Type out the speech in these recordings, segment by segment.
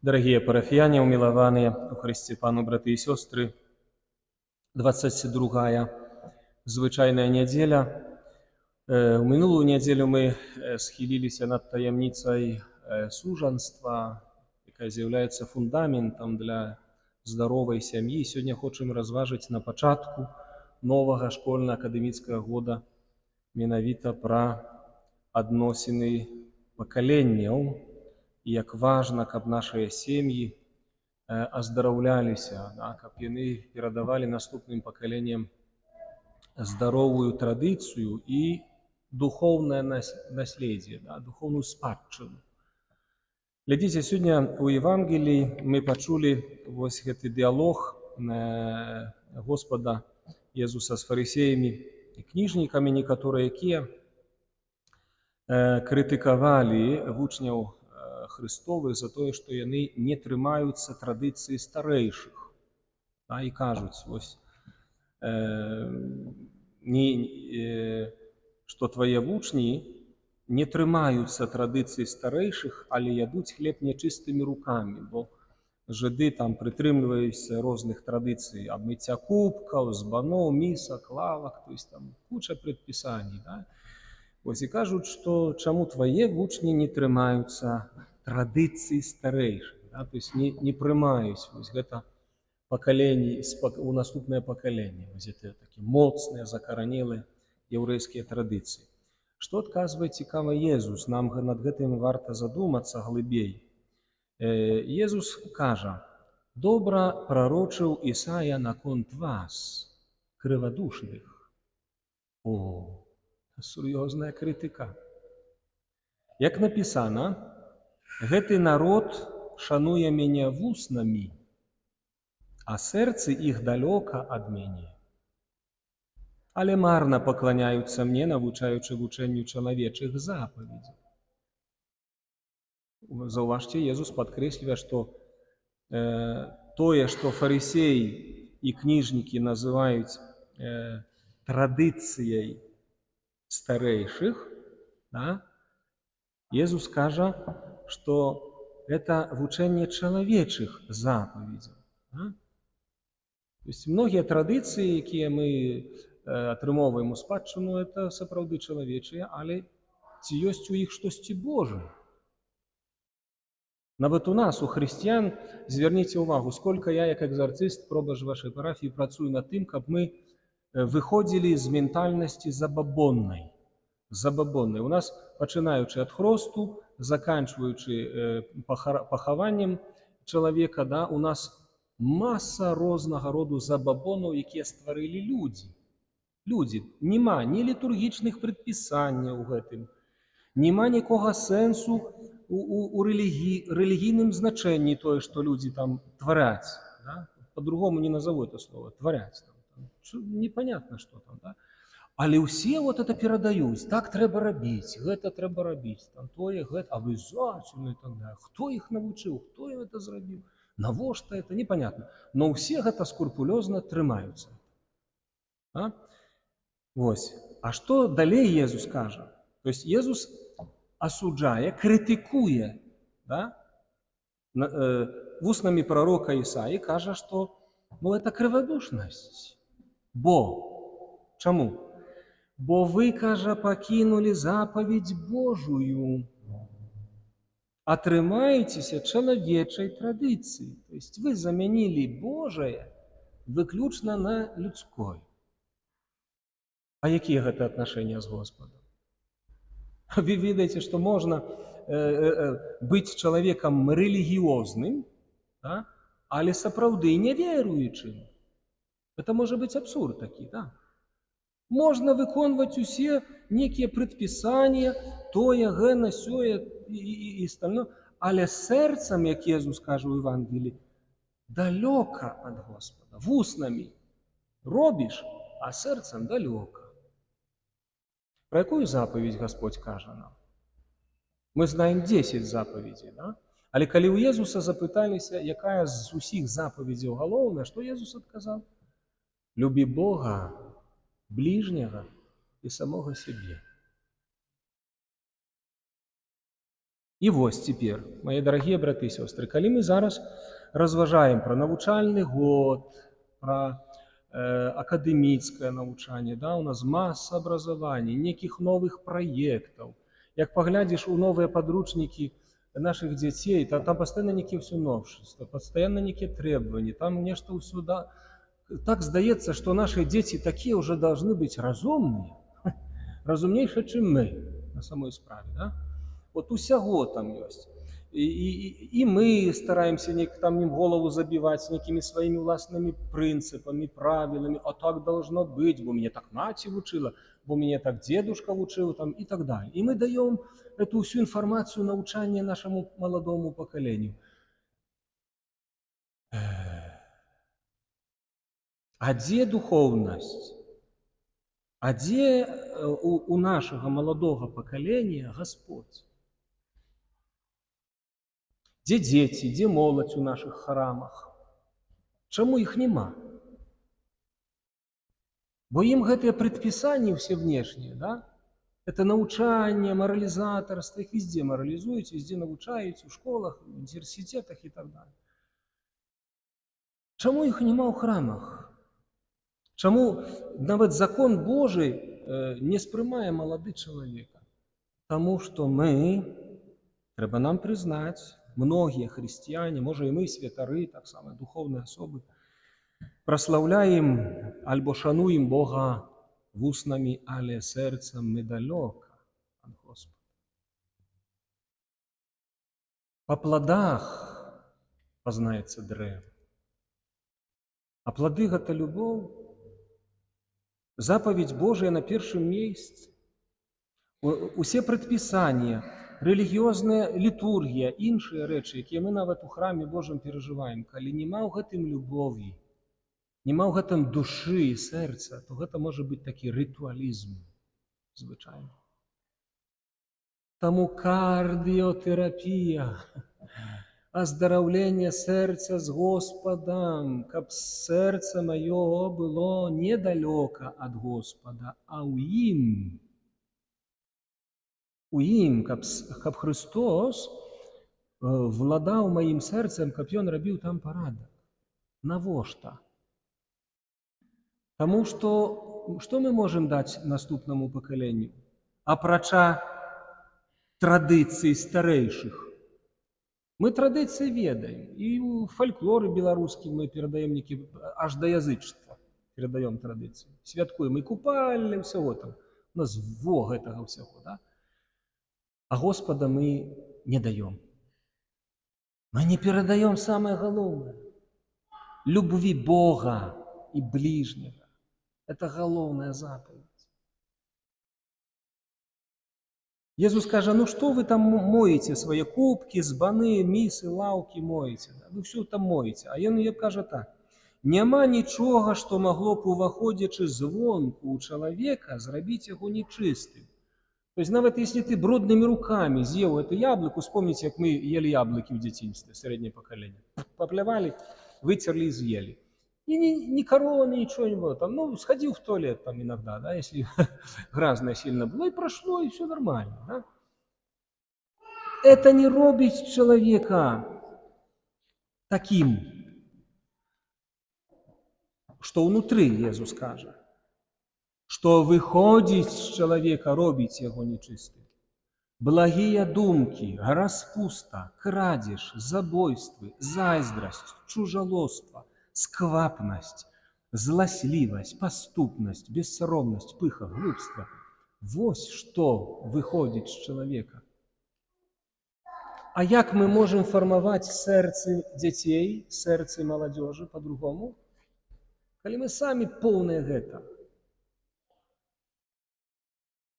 Дорогие парафіяне, уміловані у Христі Пану, брати і сестри, 22-я звичайная нядзеля. У мінулую нядзелю мы схіліліся над таямніцай сужанства, якая з'яўляецца фундаментам для здаровай сям'і. Сёння хочам разважыць на пачатку новага школьна-акадэміцкага года менавіта пра адносіны пакаленняў, і як важна, каб нашыя сем'і аздараўляліся, каб яны перадавалі наступным пакаленням здаровую традыцыю і духоўнае наследие, духоўную спадчыну. Глядзіце, сёння у Евангеліі мы пачулі вось гэты дыялог Господа Езуса з фарысеямі і кніжнікамі, некаторыя, якія крытыкавалі вучняў Христовых за тое, што яны не трымаюцца традыцыі старэйшых. І кажуць, вось, што твае вучні не трымаюцца традыцыі старэйшых, але ядуць хлеб нячыстымі рукамі, бо жыды там прытрымліваюцца розных традыцый абмыцця кубкаў, збаноў, місак, лавак, то есть там куча прадпісаний. Вось і кажуць, што чаму твае вучні не трымаюцца традыцыі старэйшых, то есть не прымаюць вось гэта пакаленне у наступнае пакаленне, вось гэта такія моцныя, закаранелыя яўрэйскія традыцыі. Што адказвае цікава Езус? Нам над гэтым варта задумацца глыбей. Езус кажа: добра прарочыў Ісая наконт вас, крывадушных. О, сур'ёзная крытыка. Як напісана, гэты народ шануе мяне вуснамі, а сэрцы іх далёка ад мяне. Але марна пакланяюцца мне, навучаючы вучэнню чалавечых запаведзяў. Заўважце, Езус падкрэслівае, што тое, што фарысеі і кніжнікі называюць традыцыяй старэйшых, Езус кажа, што гэта вучэнне чалавечых запаведзяў. То есть многія традыцыі, якія мы атрымоўваем у спадчыну, это сапраўды чалавечыя, але ці ёсць у іх штосьці Божае? Нават у нас, у хрысціян, звярніце ўвагу, сколько я, як экзарцыст, пробач вашай парафіі, працую над тым, каб мы выходзілі з ментальнасці забабоннай. У нас, пачынаючы ад хросту, заканчваючы пахаваннем чалавека, у нас маса рознага роду забабонаў, якія стварылі людзі. Нема ні літургічных прадпісанняў у гэтым, нема нікога сэнсу у рэлігійным значэнні тое, што людзі там тваряць. По-другому не назову это слово, тваряць. Непонятно, што там. Але ўсе вот это перадаюць, так трэба рабіць, гэта трэба рабіць, там тое, гэта, абавязательно і так далее. Хто іх навучыў, хто ім это зрабіў, навошта это, непонятно. Но ўсе гэта скрупулёзна трымаюцца. Вось. А што далей Езус кажа? То есть Езус асуджае, крытыкуе вуснамі прарока Ісаі, кажа, што это крывадушнасць. Чаму? Бо вы, кажа, пакінулі запаведь Божую, атрымаецеся чалавечай традыцыі. То есть вы замянілі Божае выключна на людской. А якія гэта аднашэнні з Господам? Вы ведаеце, што можна быць чалавекам рэлігіозным, але сапраўды неверуючым. Это можа быць абсурд такі, Можна выконваць усе некія прадпісанні, тое, гэна, сёе і остальное, але сэрцам, як Езус кажа ў Евангеліі, далёка ад Господа. Вуснамі робіш, а сэрцам далёка. Пра якую запаведь Господь кажа нам? Мы знаем 10 запаведзей, але калі ў Езуса запыталіся, якая з усіх запаведзяў галоўная, што Езус адказаў? Любі Бога, ближнего и самого себе. І вось цяпер, мае дарагія браты і сёстры, калі мы зараз разважаем пра навучальны год, пра акадэміцкае навучанне, да, у нас маса абразавання, нейкіх новых праектаў. Як паглядзіш у новыя падручнікі нашых дзяцей, то там пастаянна нейкія ўсё новшыства, пастаянна нейкія требаванні, там нешта ўсё да... Так здаецца, што нашы дзеці такія ўжо должны быць разумныя, разумнейшыя, чым мы на самой справе. Да? Вот усяго там ёсць. І мы стараемся неяк там ім голову забіваць нейкімі сваімі ўласнымі прынцыпамі, правіламі, а так должно быць, бо мяне так маці вучыла, бо мяне так дзедушка вучыў там, і так далее. І мы даём эту всю інфармацыю навучання нашаму маладому пакаленню. А дзе духоўнасць? А дзе у нашага маладога пакалення Гасподзь? Дзе дзеці, дзе моладзь у нашых храмах? Чаму іх няма? Бо ім гэтыя прадпісанні ўсе внешнія, да? Это навучанне, маралізатарства, іх везде маралізуюць, везде навучаюць у школах, в універсітетах і так далее. Чаму іх няма ў храмах? Чаму нават закон Божий не спрымае малады чалавека? Таму што мы, трэба нам прызнаць, многія хрысціяне, можа і мы, святары, так само духовныя асобы, праслаўляем альбо шануем Бога вуснамі, але сэрцам мы далёка ад Господа. Па пладах пазнаецца дрэва. А плады гэта любоў. Запаведь Божия на першым месцы. Усе прадпісанні, рэлігіёзная літургія, іншыя рэчы, якія мы нават у храме Божым перажываем, калі няма ў гэтым любові, няма ў гэтым душы і сэрца, то гэта можа быць такі рытуалізм звычайны. Таму кардыётэрапія, аздараўленне сэрца з Господам, каб сэрца маё было недалёка ад Господа, а ў ім, каб Христос владаў маім сэрцам, каб ён рабіў там парадак. Навошта? Таму што мы можам даць наступнаму пакаленню? Апрача традыцый старэйшых. Мы традыцыі ведаем. І ў фальклоры беларускі мы перадаем нейкі, аж да язычства перадаем традыцыі. Святкуем і купальні, ўсяго там. У нас во гэтага ўсяго, да? А Господа мы не даём. Мы не перадаём самае галоўнае. Любві Бога і бліжняга. Это галоўная запаведь. Иисус кажа, ну что вы там моете свои кубки, збаны, мисы, лаўкі моете? Вы все там моете. А ён кажа так. Няма нічога, што магло б, уваходзячы звонку у чалавека, зрабіць яго нечыстым. То есть нават если ты брудными руками съел это яблоко, вспомните, как мы ели яблоки в детстве, среднее поколение. Поплевали, вытерли и съели. И ни короны, ничего не было. Там, ну, сходил в туалет там иногда, да, если грязное сильно было, и прошло, и все нормально. Да? Это не робить человека таким, что внутри, Иисус скажет. Што выходзіць з чалавека, робіць яго нечыстым. Благія думкі, распуста, крадзеж, забойствы, зайздрасць, чужалоства, сквапнасць, зласлівасць, паступнасць, бессаромнасць, пыха, глупства. Вось што выходзіць з чалавека. А як мы можам фармаваць сэрцы дзяцей, сэрцы маладзёжы па-другому? Калі мы самі поўныя гэта.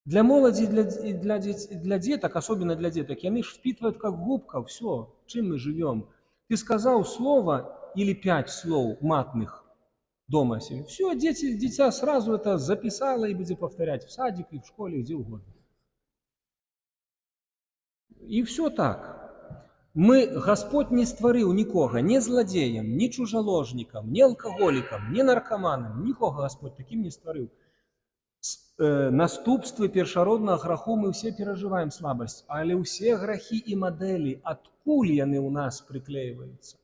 Для моладзі і для деток, особенно для деток, яны ж впитывают как губка все, чым мы живем. Ты сказал слово или 5 слов матных дома себе. Все, дитя сразу это записало и будет повторять в садике, и в школе, где угодно. И все так. Господь не стварыў нікога, ні злодеем, ні чужаложнікам, ні алкаголікам, ні наркаманам. Нікога Господь таким не стварыў. Наступствы першароднага граху мы ўсе перажываем слабасць, але ўсе грахі і мадэлі, адкуль яны ў нас прыклейваюцца?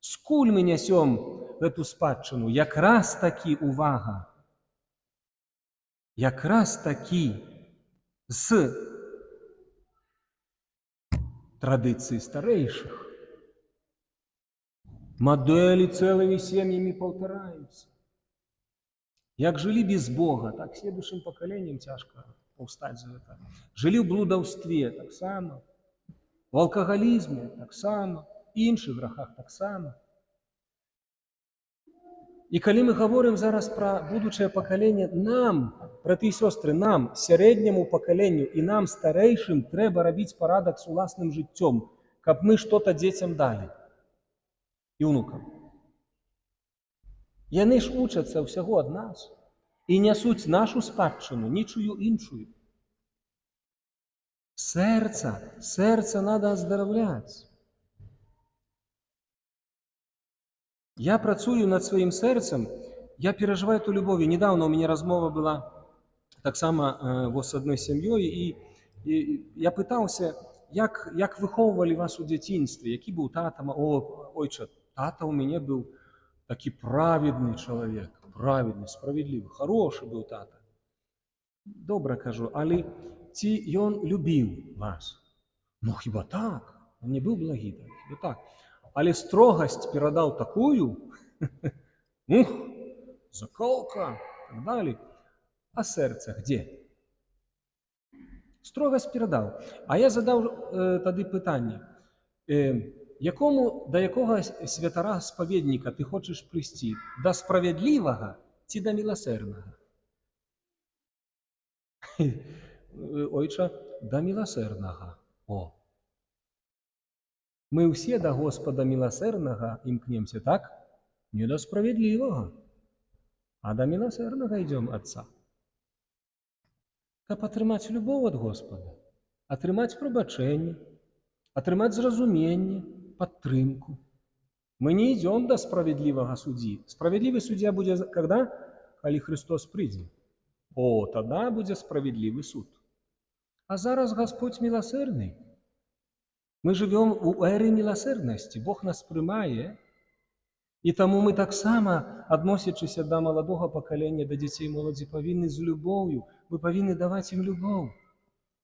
Скуль мы нясём гэту спадчыну? Якраз такі, увага, якраз такі з традыцыі старэйшых. Мадэлі цэлымі сем'ямі паўтараюцца. Як жылі без Бога, так следующим пакаленням цяжка паўстаць за гэта. Жылі ў блудаўстве таксама, у алкагалізме таксама, іншых грахах таксама. І калі мы гаворым зараз пра будучае пакаленне, нам, браты і сёстры, нам, сярэдняму пакаленню і нам, старэйшым, трэба рабіць парадак з уласным жыццём, каб мы што-то дзецям далі і ўнукам. Яны ж учацца ўсяго ад нас і нясуць нашу спадчыну, нічую іншую. Сердце надо оздоровлять. Я працую над сваім сэрцам, я перажываю эту любовь. Недавно у меня размова была таксама з адной сям'ёй, і я пытаўся, як выхоўвалі вас у дзяцінстве, які быў тата. Ойча, тата у мяне быў такі праведны чалавек, праведны, справедлівы, хорошы быў тата. Добра кажу, але ці ён любіў вас? Ну, хіба так? Он не быў благі, хіба так. Але строгасць перадаў такую, заколка, так далее. А сэрца где? Строгасць перадаў. А я задаў тады пытанне, да якога святара спаведніка ты хочаш прыйсці? Да справядлівага ці да міласэрнага? Ойча, да міласэрнага. Мы ўсе да Господа міласэрнага імкнемся, так? Не да справядлівага, а да міласэрнага ідзём Отца. Каб атрымаць любоў ад Господа, атрымаць прабачэнне, атрымаць зразуменне, падтрымку. Мы не ідзём да справядлівага суддзі. Справядлівы суддзя будзе когда? Калі Христос прыйдзе. Тада будзе справядлівы суд. А зараз Господь міласэрны. Мы жывём у эры міласэрнасці, Бог нас прымае, і таму мы таксама, адносячыся да маладога пакалення, да дзяцей моладзі, павінны з любоўю, мы павінны даваць ім любоў.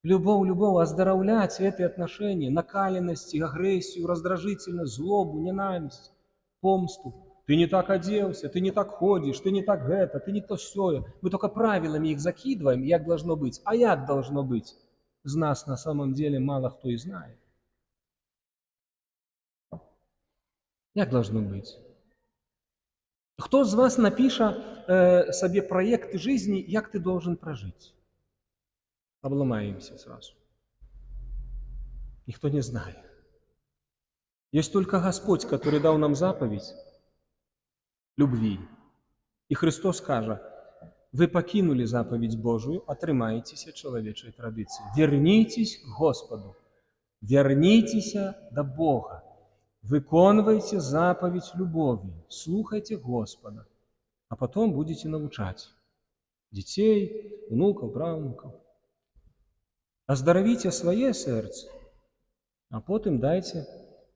Любоў, аздараўляць гэтыя аднашэнні, накаленасці, агрэсію, раздражительнасць, злобу, ненавісць, помсту. Ты не так адзеўся, ты не так ходзіш, ты не так гэта, ты не то сёе. Мы только правилами их закидываем, як должно быть. А як должно быть? З нас на самом деле мало кто и знает. Як должно быть? Кто из вас напиша себе проект жизни, як ты должен прожить? Обломаемся сразу. Никто не знает. Есть только Господь, который дал нам заповедь любви. И Христос скажет: вы покинули заповедь Божию, отрымаетесь от человечей традиции. Вернитесь к Господу. Вернитесь до Бога. Выконывайте заповедь любови, слухайте Господа, а потом будете научать детей, внуков, правнуков. Оздоровите свое сердце, а потом дайте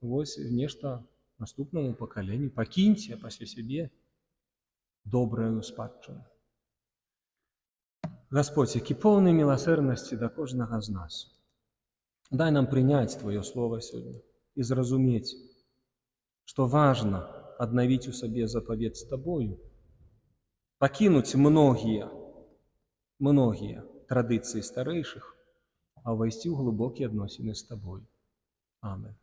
нечто наступному поколению. Покиньте после себе добрую спадчину. Господь, які повний милосердності до кожного з нас. Дай нам принять Твое Слово сегодня и зразуметь, что важно обновить у себе заповедь с Тобою, покинуть многие традиции старейших, а войти в глубокие отношения с Тобой. Аминь.